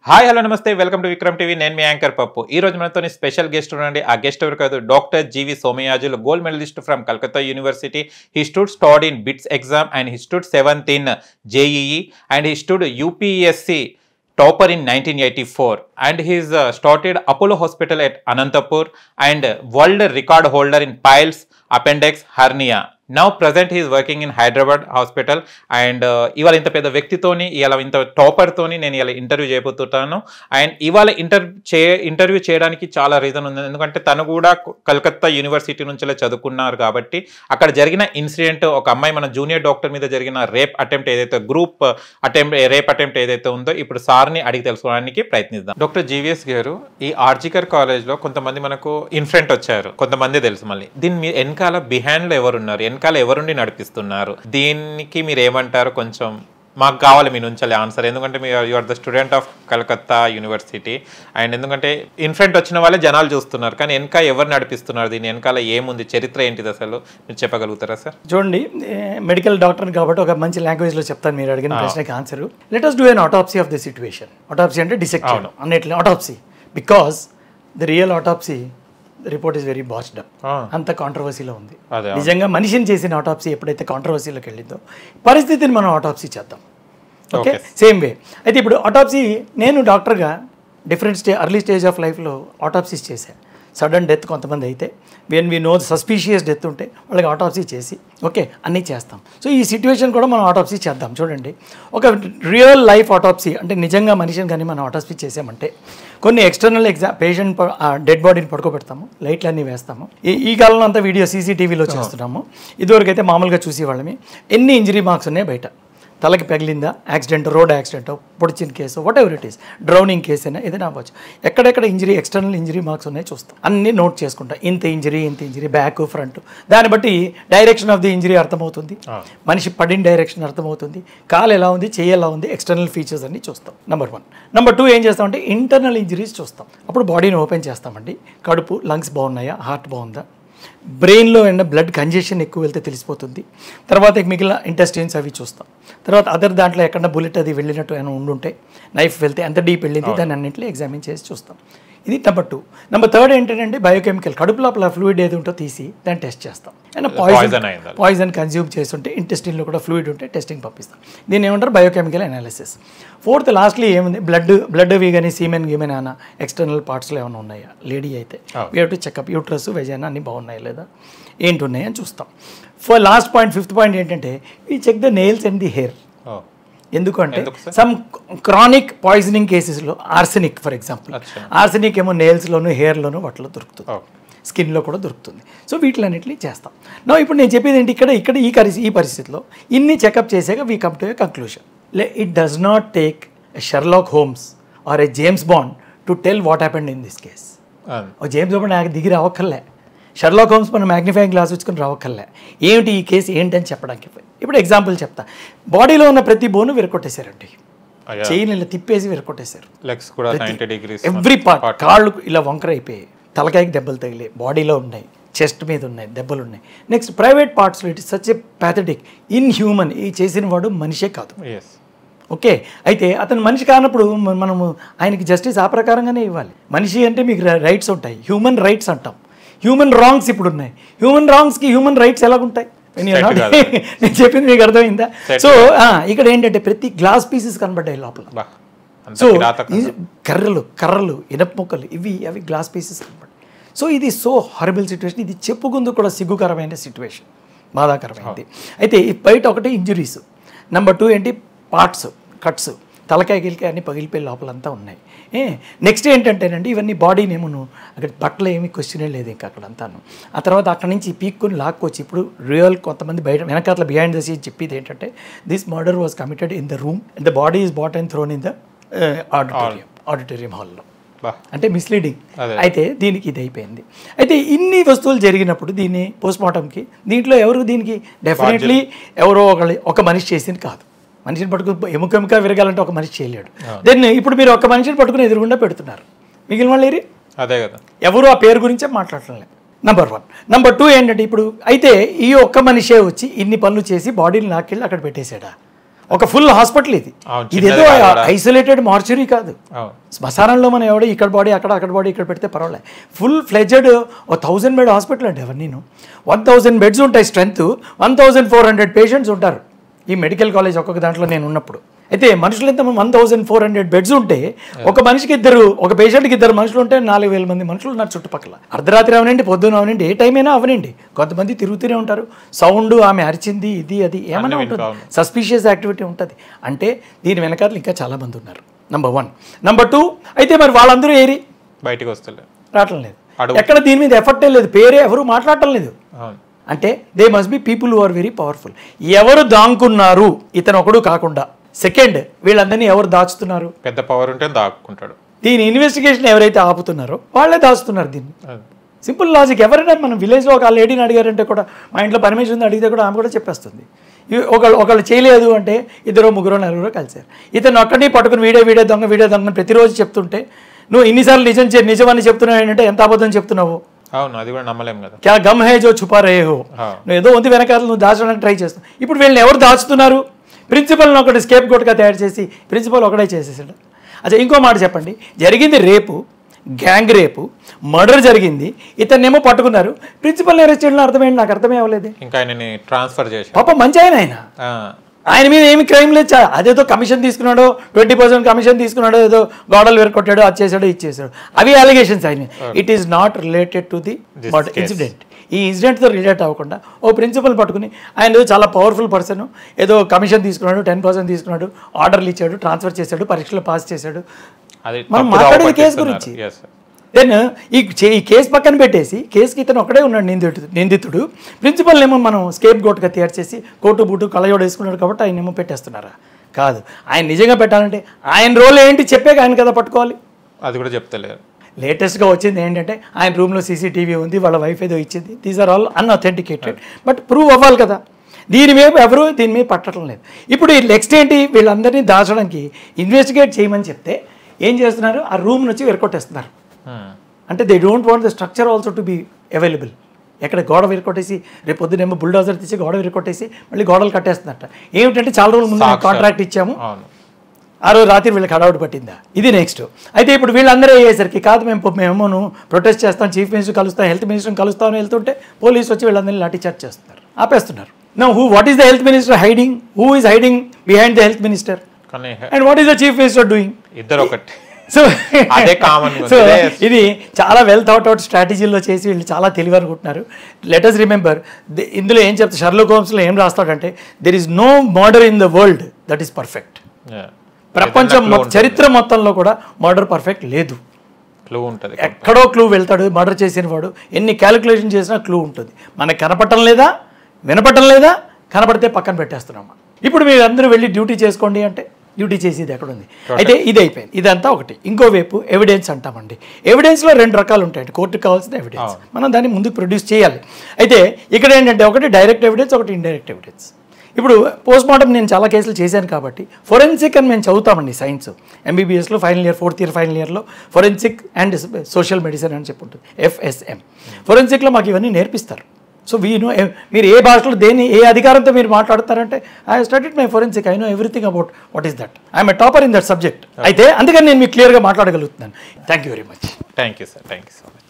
Hi hello నమస్తే welcome to Vikram TV. నేను మీ anchor పప్పు. ఈ రోజు మనతో స్పెషల్ గెస్ట్ ఉండండి. ఆ గెస్ట్ ఎవరు కాదు, doctor G V Somayajulu, gold medalist from Calcutta university. He stood studied in BITS exam and he stood 7th in JEE and he stood UPSC topper in 1984 and he is started Apollo Hospital at Anantapur and world record holder in piles, appendix, hernia. Now present he is working in Hyderabad hospital and ఇవాళ ఇంత పెద్ద వ్యక్తితోని ఇవాళ ఇంత topper తోని నేను ఇవాళ interview చేయబోతున్నాను. And ఇవాళ ఇంటర్వ్యూ చేయడానికి చాలా రీజన్ ఉంది. ఎందుకంటే తను కూడా కలకత్తా యూనివర్సిటీ నుంచి చదువుకున్నారు కాబట్టి అక్కడ జరిగిన ఇన్సిడెంట్, ఒక అమ్మాయి మన జూనియర్ డాక్టర్ మీద జరిగిన రేప్ అటెంప్ట్ ఏదైతే రేప్ అటెంప్ట్ ఏదైతే ఉందో ఇప్పుడు సార్ని అడిగి తెలుసుకోవడానికి ప్రయత్నిద్దాం. డాక్టర్ జీవీఎస్ గారు, ఈ ఆర్జికర్ కాలేజ్లో కొంతమంది మనకు ఇన్ఫ్రెంట్ వచ్చారు, కొంతమంది తెలుసు. మళ్ళీ దీని వెనకాల బిహైండ్లో ఎవరున్నారు, వెనకాల ఎవరుండి నడిపిస్తున్నారు, దీనికి మీరు ఏమంటారు? కొంచెం మాకు కావాలి మీ నుంచి ఆన్సర్. ఎందుకంటే you are the student of Calcutta university and ఎందుకంటే ఇన్ఫ్రెంట్ వచ్చిన వాళ్ళే జనాలు చూస్తున్నారు, కానీ వెనక ఎవరు నడిపిస్తున్నారు, దీని వెనకాల ఏముంది, చరిత్ర ఏంటిది అసలు మీరు చెప్పగలుగుతారా సార్? చూడండి, మెడికల్ డాక్టర్ కాబట్టి ఒక మంచి లాంగ్వేజ్లో చెప్తాను మీరు అడిగిన ప్రశ్నకి answer. Let us do an autopsy of the situation. autopsy అంటే డిసెక్షన్ అన్నిట్లో autopsy, because the real autopsy report is very bossed up. అంత కాంట్రవర్సీలో ఉంది. నిజంగా మనిషిని చేసిన ఆటోప్సీ ఎప్పుడైతే కాంట్రవర్సీలోకి వెళ్ళిందో పరిస్థితిని మనం ఆటోప్సీ చేద్దాం. Okay, same way. అయితే ఇప్పుడు ఆటోప్సీ నేను డాక్టర్గా డిఫరెంట్ ఎర్లీ స్టేజ్ ఆఫ్ లైఫ్లో ఆటోప్సీస్ చేశాను. సడన్ డెత్ కొంతమంది అయితే when we know suspicious death ఉంటే వాళ్ళకి ఆటోప్సీ చేసి ఓకే అన్నీ చేస్తాం. సో ఈ సిచ్యువేషన్ కూడా మనం ఆటోప్సీ చేద్దాం. చూడండి, ఒక రియల్ లైఫ్ ఆటోప్సీ అంటే నిజంగా మనిషిని కానీ మనం ఆటోప్సీ చేసామంటే కొన్ని ఎక్స్టర్నల్ పేషెంట్ డెడ్ బాడీని పడుకోబెడతాము, లైట్లు అన్నీ వేస్తాము. ఈ కాలంలో అంతా వీడియో సీసీటీవీలో చేస్తున్నాము. ఇదివరకు అయితే మామూలుగా చూసేవాళ్ళమి. ఎన్ని ఇంజరీ మార్క్స్ ఉన్నాయి బయట, తలకి పగిలిందా, యాక్సిడెంట్, రోడ్ యాక్సిడెంట్, పొడిచిన case, whatever it is, drowning case అయినా ఏదైనా అవ్వచ్చు. ఎక్కడెక్కడ ఇంజరీ, ఎక్స్టర్నల్ ఇంజరీ మార్క్స్ ఉన్నాయో చూస్తాం, అన్నీ నోట్ చేసుకుంటాం. ఇంత ఇంజరీ, బ్యాక్, ఫ్రంట్, దాన్ని బట్టి డైరెక్షన్ ఆఫ్ ది ఇంజరీ అర్థమవుతుంది, మనిషి పడిన డైరెక్షన్ అర్థమవుతుంది, కాలు ఎలా ఉంది, చెయ్యి ఎలా ఉంది, ఎక్స్టర్నల్ ఫీచర్స్ అన్ని చూస్తాం. నెంబర్ 1. నెంబర్ 2 ఏం చేస్తామంటే ఇంటర్నల్ ఇంజరీస్ చూస్తాం. అప్పుడు బాడీని ఓపెన్ చేస్తామండి. కడుపు, లంగ్స్ బాగున్నాయా, హార్ట్ బాగుందా, బ్రెయిన్లో ఏమన్నా బ్లడ్ కంజెషన్ ఎక్కువ వెళ్తే తెలిసిపోతుంది. తర్వాత మిగిలిన ఇంటెస్టైన్స్ అవి చూస్తాం. తర్వాత అదర్ దాంట్లో ఎక్కడ బుల్లెట్ అది వెళ్ళినట్టు ఏమైనా ఉండుంటే, నైఫ్ వెళ్తే ఎంత డీప్ వెళ్ళింది, దాన్ని అన్నింటిలో ఎగ్జామిన్ చేసి చూస్తాం. ఇది నెంబర్ 2. నెంబర్ 3 ఏంటంటే బయోకెమికల్, కడుపు లోపల ఫ్లూయిడ్ ఏది ఉంటో తీసి దాన్ని టెస్ట్ చేస్తాం. అయినా పాయిజన్ కన్జ్యూమ్ చేస్తుంటే ఇంటెస్టిన్లో కూడా ఫ్లూయిడ్ ఉంటే టెస్టింగ్ పంపిస్తాం. దీన్ని ఏమంటారు బయోకెమికల్ అనాలిసిస్. 4th లాస్ట్లీ ఏముంది, బ్లడ్ అవి కానీ సీమెన్ గీమెన్ అన్న ఎక్స్టర్నల్ పార్ట్స్లో ఏమైనా ఉన్నాయా, లేడీ అయితే we have to checkup, uterus, vagina అన్నీ బాగున్నాయా లేదా, ఏంటి ఉన్నాయని చూస్తాం. లాస్ట్ పాయింట్, 5th పాయింట్ ఏంటంటే we check the nails and the hair. ఎందుకంటే సమ్ క్రానిక్ పాయిజనింగ్ కేసెస్లో ఆర్సెనిక్, ఫర్ ఎగ్జాంపుల్ ఆర్సెనిక్ ఏమో నెయిల్స్లోను, హెయిర్లోను వాటిలో దొరుకుతుంది, స్కిన్లో కూడా దొరుకుతుంది. సో వీటిలన్నింటినీ చేస్తాం. నా ఇప్పుడు నేను చెప్పేది ఏంటి, ఇక్కడ ఈ పరిస్థితిలో ఇన్ని చెకప్ చేసాక we come to a conclusion. It does not take a Sherlock Holmes or a James Bond to tell what happened in this case. James Bond నాకు దిగి రావక్కర్లే, షెర్లాక్ హోమ్స్ మనం మ్యాగ్నిఫైయింగ్ గ్లాస్ వచ్చుకొని రావక్కర్లే, ఏమిటి ఈ కేసు ఏంటి అని చెప్పడానికి. ఇప్పుడు ఎగ్జాంపుల్ చెప్తా. బాడీలో ఉన్న ప్రతి బోను విరకొట్టేశారండి, చెయ్యిని ఇలా తిప్పేసి విరకొట్టేశారు, ఎవ్రీ పార్ట్. కాళ్ళు ఇలా వంకర అయిపోయాయి, తలకాయకి దెబ్బలు తగిలే, బాడీలో ఉన్నాయి, చెస్ట్ మీద ఉన్నాయి దెబ్బలు ఉన్నాయి. నెక్స్ట్ ప్రైవేట్ పార్ట్స్లో it is such a pathetic, inhuman. ఈ చేసిన వాడు మనిషే కాదు. ఓకే, అయితే అతను మనిషి కానప్పుడు మనము ఆయనకి జస్టిస్ ఆ ప్రకారంగానే ఇవ్వాలి. మనిషి అంటే మీకు రైట్స్ ఉంటాయి, హ్యూమన్ రైట్స్ అంటాం. హ్యూమన్ రాంగ్స్ ఇప్పుడు ఉన్నాయి. హ్యూమన్ రాంగ్స్కి హ్యూమన్ రైట్స్ ఎలాగుంటాయి? నేను చెప్పింది మీకు అర్థమైందా? సో ఇక్కడ ఏంటంటే ప్రతి గ్లాస్ పీసెస్ కనబడ్డాయి లోపల. సో కర్రలు ఇనప మొక్కలు అవి గ్లాస్ పీసెస్ కనబడ్డాయి. సో ఇది సో హారబుల్ సిచ్యువేషన్. ఇది చెప్పుకుందుకు కూడా సిగ్గుకరమైన సిచ్యువేషన్, బాధాకరమైనది. అయితే బయట ఒకటి ఇంజురీస్. నెంబర్ 2 ఏంటి, పార్ట్స్, కట్స్, తలకాయ గిలికాయ అన్నీ పగిలిపోయి లోపలంతా ఉన్నాయి. నెక్స్ట్ ఏంటంటేనండి ఇవన్నీ బాడీనేమో అక్కడ బట్టలు ఏమీ క్వశ్చనే లేదు ఇంకా అక్కడ అంతాను. ఆ తర్వాత అక్కడ నుంచి పీక్కొని లాక్కొచ్చి ఇప్పుడు రియల్ కొంతమంది బయట వెనకాల బిహైండ్ ద సీన్ చెప్పేది ఏంటంటే this murder was committed in the room and the body is bought and thrown in the auditorium హాల్లో. అంటే మిస్లీడింగ్. అయితే దీనికి ఇది అయిపోయింది. అయితే ఇన్ని వస్తువులు జరిగినప్పుడు దీన్ని పోస్ట్మార్టంకి దీంట్లో దీనికి డెఫినెట్లీ ఎవరో ఒక మనిషి చేసింది కాదు. మనిషిని పట్టుకుని ఎముక విరగాలంటే ఒక మనిషి చేయలేడు. దెన్ ఇప్పుడు మీరు ఒక మనిషిని పట్టుకుని ఎదురుగుండా పెడుతున్నారు, మిగిలిన వాళ్ళు అదే కదా, ఎవరు ఆ పేరు గురించే మాట్లాడటం లేదు. నెంబర్ 1. నెంబర్ 2 ఏంటంటే ఇప్పుడు అయితే ఈ ఒక్క మనిషే వచ్చి ఇన్ని పనులు చేసి బాడీని లాక్కెళ్ళి అక్కడ పెట్టేశాడా? ఒక ఫుల్ హాస్పిటల్ ఇది. ఇదేదో ఐసోలేటెడ్ మార్చురీ కాదు. శ్మశానంలో మనం ఎవడో ఇక్కడ బాడీ అక్కడ బాడీ ఇక్కడ పెడితే పర్వాలేదు. ఫుల్ ఫ్లెడ్జెడ్ 1000 బెడ్ హాస్పిటల్ అంటే అవన్నీ 1000 బెడ్స్ ఉంటాయి స్ట్రెంత్. 1400 పేషెంట్స్ ఉంటారు ఈ మెడికల్ కాలేజ్ ఒక్కొక్క దాంట్లో నేను ఉన్నప్పుడు. అయితే మనుషులు ఎంత 1400 బెడ్స్ ఉంటే ఒక మనిషికి ఒక పేషెంట్కి 2 మనుషులు ఉంటే 4000 మంది మనుషులు ఉన్నారు చుట్టుపక్కల. అర్ధరాత్రి అవనండి, పొద్దున అవనండి, ఏ టైం అయినా అవనండి, కొంతమంది తిరుగుతూనే ఉంటారు. సౌండ్, ఆమె అరిచింది, ఇది అది ఏమైనా ఉంటుంది, సస్పీషియస్ యాక్టివిటీ ఉంటుంది. అంటే దీని వెనకాల ఇంకా చాలా మంది ఉన్నారు. నంబర్ 1. నంబర్ 2, అయితే మరి వాళ్ళందరూ ఏరి బయటకు వస్తలేదు, రావటం లేదు, ఎక్కడ దీని మీద ఎఫర్టే లేదు, పేరే ఎవరు మాట్లాడటం లేదు. అంటే they must be people who are very powerful. ఎవరు దాంకున్నారు ఇతను ఒకడు కాకుండా? సెకండ్, వీళ్ళందరినీ ఎవరు దాచుతున్నారు? పెద్ద పవర్ ఉంటే దాక్కుంటాడు. దీని ఇన్వెస్టిగేషన్ ఎవరైతే ఆపుతున్నారో వాళ్ళే దాచుతున్నారు దీన్ని. Simple logic. ఎవరైనా మనం విలేజ్లో ఒక లేడీని అడిగారంటే కూడా, మా ఇంట్లో పర్మిషన్ ఉంది అడిగితే కూడా ఆమె కూడా చెప్పేస్తుంది. ఒకళ్ళు చేయలేదు అంటే 2, 3, 4 కలిసారు. ఇతను ఒక్కడిని పట్టుకుని వీడే దొంగ ప్రతిరోజు చెప్తుంటే నువ్వు ఇన్నిసార్లు నిజమని చెప్తున్నావు ఏంటంటే ఎంత అబద్ధం చెప్తున్నావు? అవును, అది కూడా నమ్మలేం కదా. క్యా గమ్ హే జో ఛుపా రహే హో. నువ్వు ఏదో ఉంది వెనకాల నువ్వు దాచడానికి ట్రై చేస్తావు. ఇప్పుడు వీళ్ళని ఎవరు దాచుతున్నారు? ప్రిన్సిపల్ని ఒకటి స్కేప్ గోట్గా తయారు చేసి ప్రిన్సిపల్ ఒకటే చేసేసాడు. అచ్చా, ఇంకో మాట చెప్పండి. జరిగింది రేపు, గ్యాంగ్ రేపు, మర్డర్ జరిగింది, ఇతన్నేమో పట్టుకున్నారు, ప్రిన్సిపల్ని అరెస్ట్ చేయడం అర్థం ఏంటి? నాకు అర్థమే అవ్వలేదు. ఇంకా ఆయనని ట్రాన్స్ఫర్ చేసి పాప మంచి ఆయన మీద ఏమి క్రైమ్ లేదు. అదేదో కమిషన్ తీసుకున్నాడో, 20% కమిషన్ తీసుకున్నాడో, ఏదో గోడలు వేరుకొట్టాడో, అది చేశాడో, ఇది చేశాడు, అవి అలిగేషన్స్. ఆయన it is not related to the incident. ఈ ఇన్సిడెంట్తో రిలేట్ అవ్వకుండా ఓ ప్రిన్సిపల్ పట్టుకుని ఆయన ఏదో చాలా పవర్ఫుల్ పర్సన్, ఏదో కమిషన్ తీసుకున్నాడు, 10% తీసుకున్నాడు, ఆర్డర్లు ఇచ్చాడు, ట్రాన్స్ఫర్ చేశాడు, పరీక్షలు పాస్ చేశాడు. మనం మాట్లాడేది కేసు గురించి. దెన్ ఈ కేసు పక్కన పెట్టేసి కేసుకి ఇతను ఒకడే ఉన్నాడు నిందితుడు. ప్రిన్సిపల్ ఏమో మనం స్కేప్ గోట్గా తయారు చేసి కోటు బూటు కలయోడు వేసుకున్నాడు కాబట్టి ఆయన ఏమో పెట్టేస్తున్నారా? కాదు, ఆయన నిజంగా పెట్టాలంటే ఆయన రోల్ ఏంటి చెప్పాక ఆయన కదా పట్టుకోవాలి. అది కూడా చెప్తలేరు. లేటెస్ట్గా వచ్చింది ఏంటంటే ఆయన రూమ్లో సీసీటీవీ ఉంది, వాళ్ళ వైఫ్ ఏదో ఇచ్చింది. These are all unauthenticated, but prove అవ్వాలి కదా. దీని మీద ఎవరు దీని మీద పట్టడం లేదు. ఇప్పుడు నెక్స్ట్ ఏంటి? వీళ్ళందరినీ దాచడానికి ఇన్వెస్టిగేట్ చేయమని చెప్తే ఏం చేస్తున్నారు? ఆ రూమ్ నుంచి వెరకొట్టేస్తున్నారు. అంటే they don't want the structure also to be available. ఎక్కడ గోడ విరకొట్టేసి రేపు పొద్దునేమో బుల్డోజర్ తీసి గోడ విరకొట్టేసి మళ్ళీ గోడలు కట్టేస్తుందట. ఏమిటంటే చాలా రోజుల ముందు కాంట్రాక్ట్ ఇచ్చాము, ఆ రోజు రాత్రి వీళ్ళకి హడావుడి పట్టిందా? ఇది నెక్స్ట్. అయితే ఇప్పుడు వీళ్ళందరూ అయ్యేసరికి కాదు మేము ప్రొటెస్ట్ చేస్తాం, చీఫ్ మినిస్టర్ కలుస్తాం, హెల్త్ మినిస్టర్ని కలుస్తామని వెళ్తుంటే పోలీసు వచ్చి వీళ్ళందరినీ లాఠీ చార్జ్ చేస్తున్నారు, ఆపేస్తున్నారు. Now what is the health minister hiding? Who is hiding behind the health minister? And what is the chief minister doing? ఇద్దరు ఒకటి. సో ఇది చాలా వెల్ థాట్ అవుట్ స్ట్రాటజీలో చేసి వీళ్ళు చాలా తెలివి అనుకుంటున్నారు. లెట్ us రిమెంబర్, ఇందులో ఏం చెప్తా, షర్లాక్ హోమ్స్లో ఏం రాస్తాడంటే there is no murder in the world that is perfect. ప్రపంచం చరిత్ర మొత్తంలో కూడా మర్డర్ పర్ఫెక్ట్ లేదు. క్లూ ఉంటుంది, ఎక్కడో క్లూ వెళ్తాడు మర్డర్ చేసిన వాడు. ఎన్ని క్యాలిక్యులేషన్ చేసినా క్లూ ఉంటుంది. మనకు కనపడటం లేదా, వినపడటం లేదా, కనపడితే పక్కన పెట్టేస్తున్నామా. ఇప్పుడు మీరు అందరూ వెళ్ళి డ్యూటీ చేసుకోండి అంటే డ్యూటీ చేసేది ఎక్కడుంది? అయితే ఇది అయిపోయింది. ఇదంతా ఒకటి. ఇంకోవైపు ఎవిడెన్స్ అంటామండి. ఎవిడెన్స్లో 2 రకాలు ఉంటాయండి. కోర్టుకు కావాల్సిన ఎవిడెన్స్ మనం దాన్ని ముందుకు ప్రొడ్యూస్ చేయాలి. అయితే ఇక్కడ ఏంటంటే ఒకటి డైరెక్ట్ ఎవిడెన్స్, ఒకటి ఇండైరెక్ట్ ఎవిడెన్స్. ఇప్పుడు పోస్ట్ మార్టం నేను చాలా కేసులు చేశాను కాబట్టి ఫోరెన్సిక్ అని మేము చదువుతామండి. సైన్స్ ఎంబీబీఎస్లో final year, 4th year final ఇయర్లో ఫోరెన్సిక్ అండ్ సోషల్ మెడిసిన్ అని చెప్పి ఉంటుంది, FSM. ఫోరెన్సిక్లో మాకు ఇవన్నీ నేర్పిస్తారు. సో మీరు ఏ భాషలో దేన్ని ఏ అధికారంతో మీరు మాట్లాడతారంటే I studied my forensic, I know everything about what is that, I'm a topper in that subject. అయితే అందుకని నేను మీకు క్లియర్గా మాట్లాడగలుగుతున్నాను. Thank you very much. Thank you sir, thank you so much.